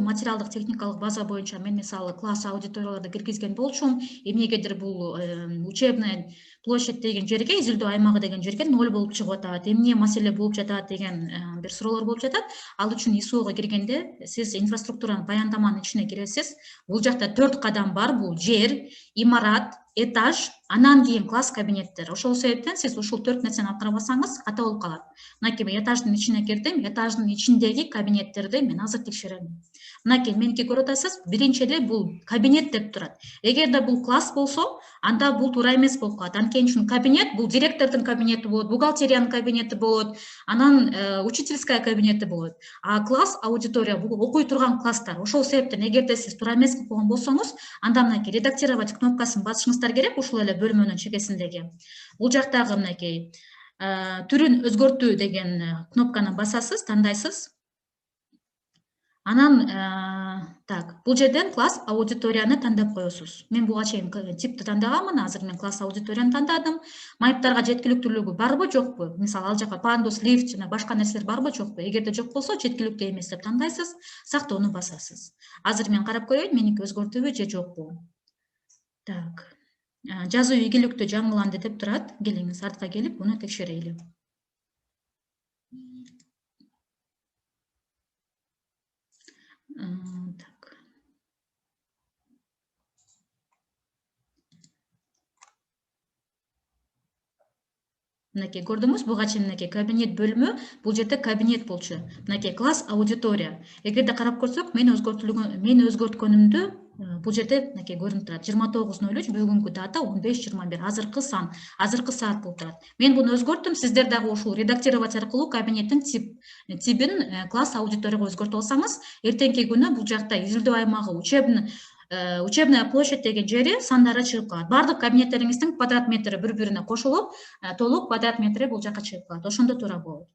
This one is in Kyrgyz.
материалдык техникалык база боюнча мен мисалы класс аудиторияларды киргизген болчумун. Эмнегедир бул учебный площадь деген жерге, изилдөө аймагы деген жерге 0 болуп чыгып атат. Эмне маселе болуп жатат деген бир суроолор болуп жатат. Ал үчүн ИСОго киргенде сиз инфраструктуранын баяндаманын ичине киресиз. Бул жакта 4 кадам бар. Бул жер, имарат, этаж, анан кийин класс, кабинеттер. Ошол себептен сиз ушул 4 нерсени аткарбасаңыз ката болуп калат. Мынакей мен этаждын ичине кирдим, этаждын ичиндеги кабинеттерди мен азыр текшерем. Мынакей меники көрүп атасыз, биринчи эле бул кабинет деп турат. Эгерде бул класс болсо, анда бул туура эмес болуп калат. Анткени үчүн кабинет бул директордун кабинети болот, бухгалтериянын кабинети болот, анан учительская кабинети болот. А класс, аудитория бул окуй турган класстар. Ошол себептен эгерде сиз туура эмес кылып койгон болсоңуз, анда мынакей редактировать кнопкасын басышыңыздар керек ушул эле бөлмөнүн чекесиндеги. Бул жактагы мынакей түрүн өзгөртүү деген кнопканы басасыз, тандайсыз. Анан так, бул жерден класс, аудиторияны тандап коесуз. Мен буга чейин типти тандаганмын, азыр мен класс, аудиторияны тандадым. Майыптарга жеткиликтүүлүгү барбы, жокпу? Мисалы, ал жака пандус, лифт жана башка нерселер барбы, жокпу? Эгерде жок болсо, жеткиликтүү эмес деп тандайсыз, сактоону басасыз. Азыр мен карап көрөйүн, меники өзгөртүүбү же жокпу? Так. Жазуу ийгиликтүү жаңыланды деп турат. Келиңиз артка келип, буну текшерели. Так. Мынакей көрдүңүз, буга чейин мынакей кабинет бөлмө, бул жерде кабинет болчу. Мынакей класс, аудитория. Эгерде карап көрсөк, мен өзгөрткөнүмдү бул жерде мынакей көрүнүп турат. 29.03 бүгүнкү дата 15.21. Азыркы сан, азыркы саат болуп турат. Мен буну өзгөрттүм. Сиздер дагы ушул редактировать аркылуу кабинеттин типин класс, аудиторияга өзгөртүп алсаңыз, эртеңки күнү бул жакта изилдөө аймагы, учебная площадь деген жери сандары чыгып калат. Бардык кабинеттериңиздин квадрат метри бири-бирине кошулуп, толук квадрат метри бул жака чыгып калат. Ошондо туура болот.